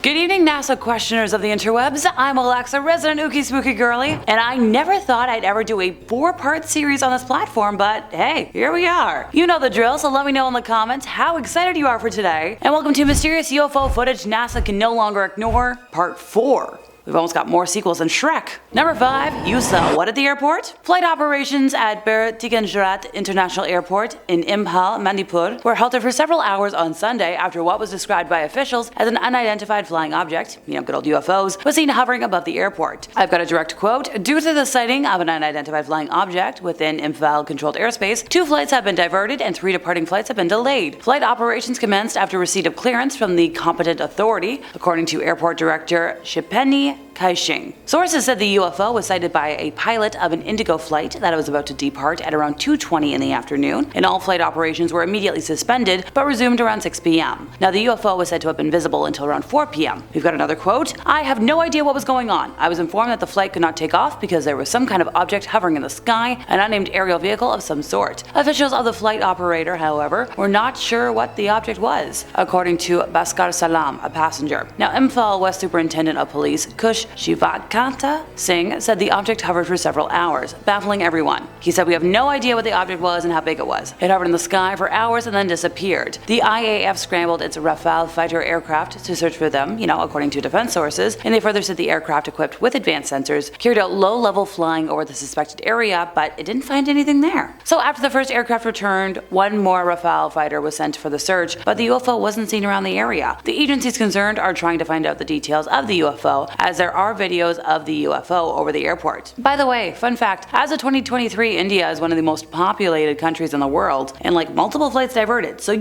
Good evening, NASA questioners of the interwebs. I'm Alexa, resident Ookie Spooky Girly, and I never thought I'd ever do a 4-part series on this platform, but hey, here we are. You know the drill, so let me know in the comments how excited you are for today. And welcome to Mysterious UFO Footage NASA Can No Longer Ignore, Part 4. We've almost got more sequels than Shrek. Number 5, you saw what at the airport? Flight operations at Tiganjarat International Airport in Imphal, Manipur were halted for several hours on Sunday after what was described by officials as an unidentified flying object, good old UFOs, was seen hovering above the airport. I've got a direct quote. Due to the sighting of an unidentified flying object within Imphal controlled airspace, 2 flights have been diverted and 3 departing flights have been delayed. Flight operations commenced after receipt of clearance from the competent authority, according to Airport Director Shipeni Kaixing. Sources said the UFO was sighted by a pilot of an Indigo flight that was about to depart at around 2:20 in the afternoon, and all flight operations were immediately suspended but resumed around 6 p.m. Now, the UFO was said to have been visible until around 4 p.m. We've got another quote. I have no idea what was going on. I was informed that the flight could not take off because there was some kind of object hovering in the sky, an unnamed aerial vehicle of some sort. Officials of the flight operator, however, were not sure what the object was, according to Bhaskar Salam, a passenger. Now, Imphal West Superintendent of Police Kush Shivakanta Singh said the object hovered for several hours, baffling everyone. He said, we have no idea what the object was and how big it was. It hovered in the sky for hours and then disappeared. The IAF scrambled its Rafale fighter aircraft to search for them, according to defense sources, and they further said the aircraft equipped with advanced sensors carried out low-level flying over the suspected area, but it didn't find anything there. So after the first aircraft returned, 1 more Rafale fighter was sent for the search, but the UFO wasn't seen around the area. The agencies concerned are trying to find out the details of the UFO, as there are videos of the UFO over the airport. By the way, fun fact, as of 2023, India is one of the most populated countries in the world, and multiple flights diverted, so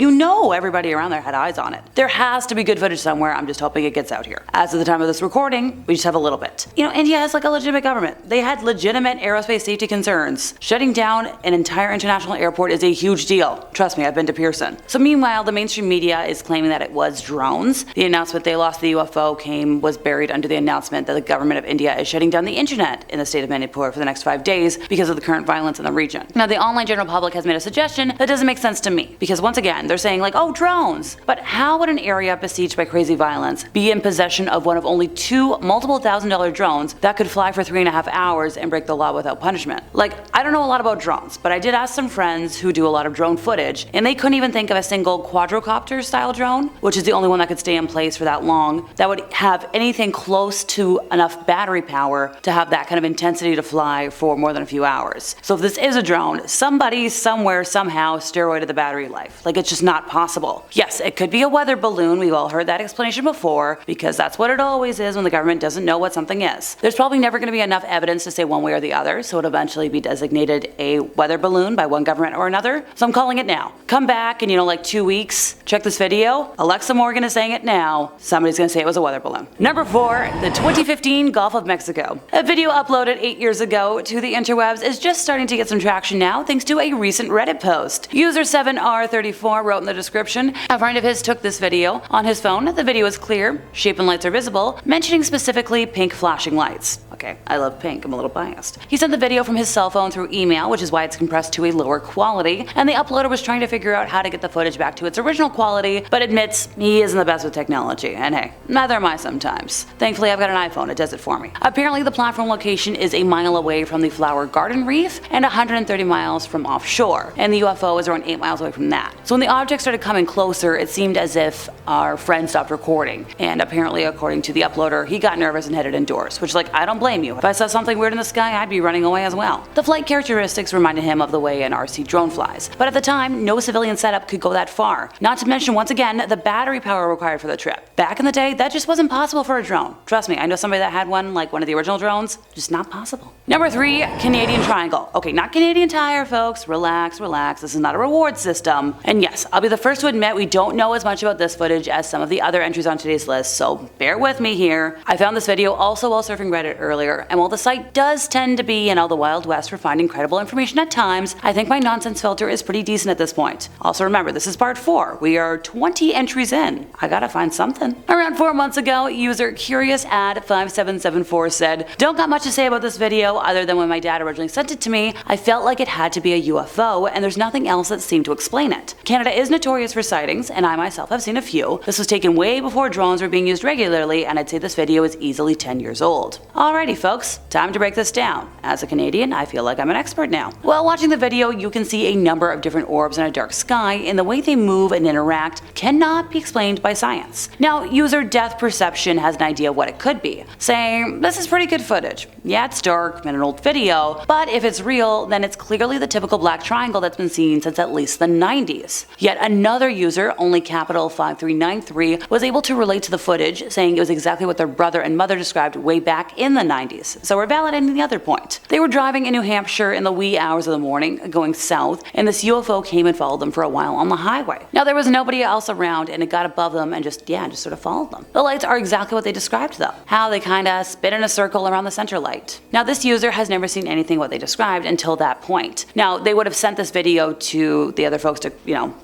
everybody around there had eyes on it. There has to be good footage somewhere, I'm just hoping it gets out here. As of the time of this recording, we just have a little bit. India has a legitimate government. They had legitimate aerospace safety concerns. Shutting down an entire international airport is a huge deal. Trust me, I've been to Pearson. So meanwhile, the mainstream media is claiming that it was drones. The announcement they lost the UFO was buried under the announcement that the government of India is shutting down the internet in the state of Manipur for the next 5 days because of the current violence in the region. Now, the online general public has made a suggestion that doesn't make sense to me, because once again, they're saying oh, drones. But how would an area besieged by crazy violence be in possession of one of only 2 multiple $1,000 drones that could fly for 3.5 hours and break the law without punishment? I don't know a lot about drones, but I did ask some friends who do a lot of drone footage, and they couldn't even think of a single quadrocopter style drone, which is the only one that could stay in place for that long, that would have anything close to enough battery power to have that kind of intensity to fly for more than a few hours. So if this is a drone, somebody somewhere somehow steroided the battery life. It's just not possible. Yes, it could be a weather balloon. We've all heard that explanation before, because that's what it always is when the government doesn't know what something is. There's probably never going to be enough evidence to say one way or the other, so it'll eventually be designated a weather balloon by one government or another. So I'm calling it now. Come back in 2 weeks, check this video. Alexa Morgan is saying it now. Somebody's going to say it was a weather balloon. Number 4, the 2015 Gulf of Mexico. A video uploaded 8 years ago to the interwebs is just starting to get some traction now thanks to a recent Reddit post. User 7R34 wrote in the description, a friend of his took this video on his phone. The video is clear, shape and lights are visible, mentioning specifically pink flashing lights. Okay, I love pink, I'm a little biased. He sent the video from his cell phone through email, which is why it's compressed to a lower quality, and the uploader was trying to figure out how to get the footage back to its original quality, but admits he isn't the best with technology, and hey, neither am I sometimes. Thankfully, I've got an iPhone, it does it for me. Apparently, the platform location is a mile away from the Flower Garden Reef and 130 miles from offshore, and the UFO is around 8 miles away from that. So when the object started coming closer, it seemed as if our friend stopped recording, and apparently, according to the uploader, he got nervous and headed indoors, which I don't blame you. If I saw something weird in the sky, I'd be running away as well. The flight characteristics reminded him of the way an RC drone flies, but at the time, no civilian setup could go that far. Not to mention, once again, the battery power required for the trip. Back in the day, that just wasn't possible for a drone. Trust me, I know somebody that had one, one of the original drones, just not possible. Number 3, Canadian Triangle. Okay, not Canadian Tire, folks. Relax, relax. This is not a reward system. And yes, I'll be the first to admit we don't know as much about this footage as some of the other entries on today's list, so bear with me here. I found this video also while surfing Reddit earlier, earlier, and while the site does tend to be, the Wild West for finding credible information at times, I think my nonsense filter is pretty decent at this point. Also remember, this is part 4. We are 20 entries in. I gotta find something. Around 4 months ago, user CuriousAd5774 said, "Don't got much to say about this video other than when my dad originally sent it to me, I felt like it had to be a UFO and there's nothing else that seemed to explain it. Canada is notorious for sightings, and I myself have seen a few. This was taken way before drones were being used regularly, and I'd say this video is easily 10 years old." Alrighty folks, time to break this down. As a Canadian, I feel like I'm an expert now. While watching the video, you can see a number of different orbs in a dark sky, and the way they move and interact cannot be explained by science. Now, user Death Perception has an idea what it could be, saying, "This is pretty good footage. Yeah, it's dark and an old video, but if it's real, then it's clearly the typical black triangle that's been seen since at least the 90s. Yet another user, OnlyCapital5393, was able to relate to the footage, saying it was exactly what their brother and mother described way back in the 90s, so we're validating the other point. They were driving in New Hampshire in the wee hours of the morning, going south, and this UFO came and followed them for a while on the highway. Now there was nobody else around, and it got above them and just sort of followed them. The lights are exactly what they described though, how they kinda spin in a circle around the center light. Now this user has never seen anything what they described until that point. Now they would have sent this video to the other folks to,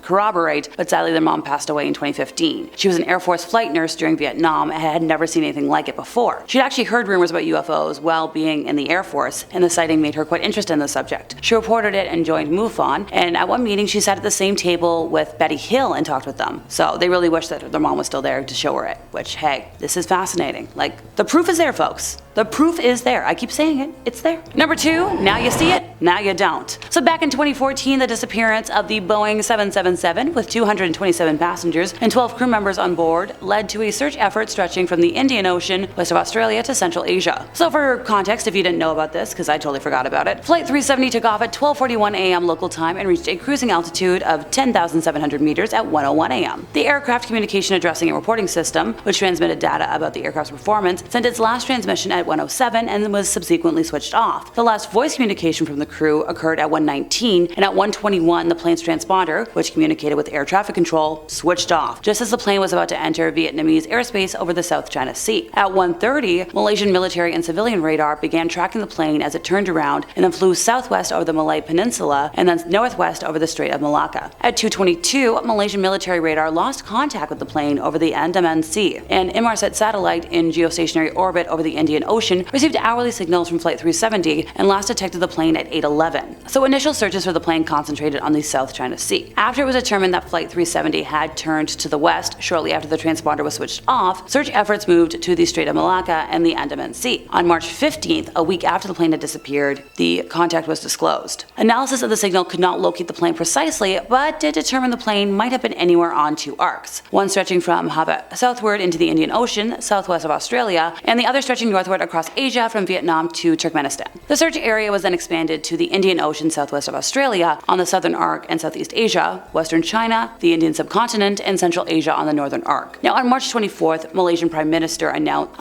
corroborate, but sadly their mom passed away in 2015. She was an Air Force flight nurse during Vietnam and had never seen anything like it before. She'd actually heard rumors about UFOs while being in the Air Force, and the sighting made her quite interested in the subject. She reported it and joined MUFON, and at one meeting she sat at the same table with Betty Hill and talked with them. So they really wish that their mom was still there to show her it, which, hey, this is fascinating. Like, the proof is there, folks. The proof is there. I keep saying it. It's there. Number 2, now you see it, now you don't. So back in 2014, the disappearance of the Boeing 777 with 227 passengers and 12 crew members on board led to a search effort stretching from the Indian Ocean, west of Australia, to Central Asia. So for context, if you didn't know about this, because I totally forgot about it, Flight 370 took off at 12:41 a.m. local time and reached a cruising altitude of 10,700 meters at 1:01 a.m. The Aircraft Communication Addressing and Reporting System, which transmitted data about the aircraft's performance, sent its last transmission at 1:07 and was subsequently switched off. The last voice communication from the crew occurred at 1:19, and at 1:21 the plane's transponder, which communicated with air traffic control, switched off, just as the plane was about to enter Vietnamese airspace over the South China Sea. At 1:30, Malaysian military and civilian radar began tracking the plane as it turned around and then flew southwest over the Malay Peninsula and then northwest over the Strait of Malacca. At 2:22, Malaysian military radar lost contact with the plane over the Andaman Sea. An Inmarsat satellite in geostationary orbit over the Indian Ocean received hourly signals from Flight 370 and last detected the plane at 8:11. So initial searches for the plane concentrated on the South China Sea. After it was determined that Flight 370 had turned to the west shortly after the transponder was switched off, search efforts moved to the Strait of Malacca and the Andaman Sea. On March 15th, a week after the plane had disappeared, the contact was disclosed. Analysis of the signal could not locate the plane precisely, but did determine the plane might have been anywhere on 2 arcs, one stretching from Java southward into the Indian Ocean, southwest of Australia, and the other stretching northward across Asia from Vietnam to Turkmenistan. The search area was then expanded to the Indian Ocean southwest of Australia on the southern arc and Southeast Asia, western China, the Indian subcontinent, and Central Asia on the northern arc. Now on March 24th, the Malaysian Prime Minister announced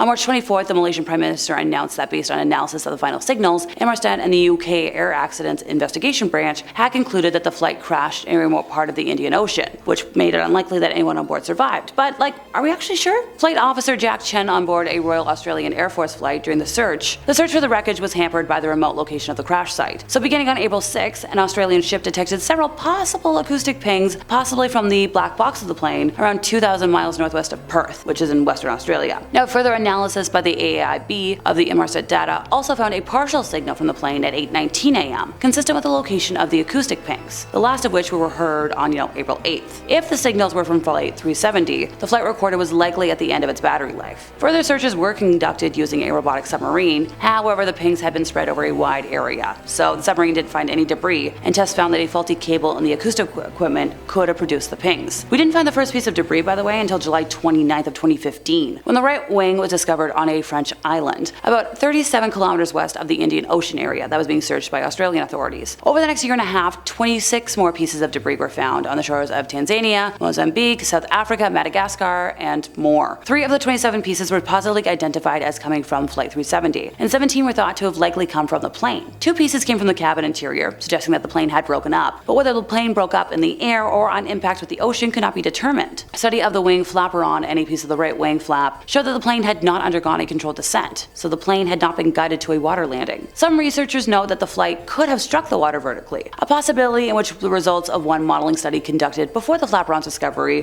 that based on analysis of the final signals, Inmarsat and the UK Air Accidents Investigation Branch had concluded that the flight crashed in a remote part of the Indian Ocean, which made it unlikely that anyone on board survived. But are we actually sure? Flight Officer Jack Chen on board a Royal Australian Air Force flight during the search for the wreckage was hampered by the remote location of the crash site. So beginning on April 6th, an Australian ship detected several possible acoustic pings, possibly from the black box of the plane, around 2,000 miles northwest of Perth, which is in Western Australia. Now further analysis by the AAIB of the Inmarsat data also found a partial signal from the plane at 8:19 a.m., consistent with the location of the acoustic pings, the last of which were heard on April 8th. If the signals were from Flight 370, the flight recorder was likely at the end of its battery life. Further searches were conducted using a robotic submarine, however the pings had been spread over a wide area, so the submarine didn't find any debris, and tests found that a faulty cable in the acoustic equipment could have produced the pings. We didn't find the first piece of debris, by the way, until July 29th of 2015, when the right wing was discovered on a French island, about 37 kilometers west of the Indian Ocean area that was being searched by Australian authorities. Over the next year and a half, 26 more pieces of debris were found on the shores of Tanzania, Mozambique, South Africa, Madagascar, and more. 3 of the 27 pieces were positively identified as coming from from Flight 370, and 17 were thought to have likely come from the plane. 2 pieces came from the cabin interior, suggesting that the plane had broken up, but whether the plane broke up in the air or on impact with the ocean could not be determined. A study of the wing flapperon and a piece of the right wing flap showed that the plane had not undergone a controlled descent, so the plane had not been guided to a water landing. Some researchers note that the flight could have struck the water vertically, a possibility in which the results of one modeling study conducted before the flapperon's discovery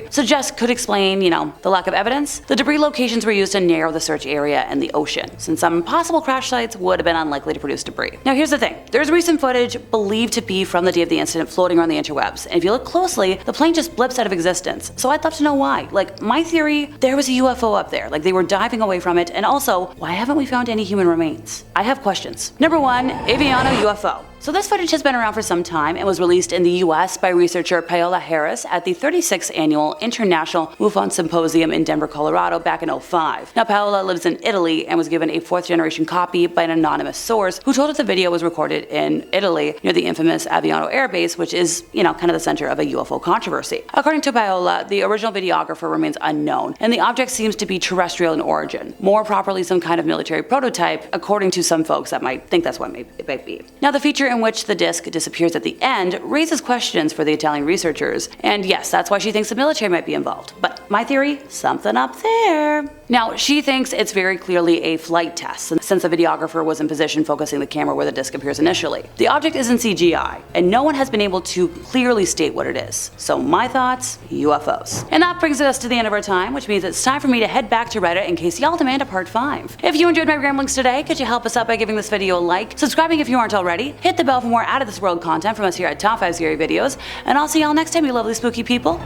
could explain, the lack of evidence. The debris locations were used to narrow the search area in the ocean, since some possible crash sites would have been unlikely to produce debris. Now here's the thing, there's recent footage believed to be from the day of the incident floating around the interwebs, and if you look closely, the plane just blips out of existence, so I'd love to know why. My theory, there was a UFO up there, they were diving away from it, and also, why haven't we found any human remains? I have questions. Number 1, Aviano UFO. So this footage has been around for some time and was released in the US by researcher Paola Harris at the 36th Annual International MUFON Symposium in Denver, Colorado back in 2005. Now Paola lives in Italy and was given a 4th generation copy by an anonymous source who told her the video was recorded in Italy near the infamous Aviano Air Base, which is, kind of the center of a UFO controversy. According to Paola, the original videographer remains unknown and the object seems to be terrestrial in origin, more properly some kind of military prototype, according to some folks that might think that's what it might be. Now the feature in which the disc disappears at the end raises questions for the Italian researchers, and yes, that's why she thinks the military might be involved. But my theory, something up there. Now, she thinks it's very clearly a flight test, since the videographer was in position focusing the camera where the disc appears initially. The object isn't CGI, and no one has been able to clearly state what it is. So my thoughts, UFOs. And that brings us to the end of our time, which means it's time for me to head back to Reddit in case y'all demand a part 5. If you enjoyed my ramblings today, could you help us out by giving this video a like, subscribing if you aren't already, hit the bell for more out of this world content from us here at Top 5 Scary Videos, and I'll see y'all next time, you lovely spooky people.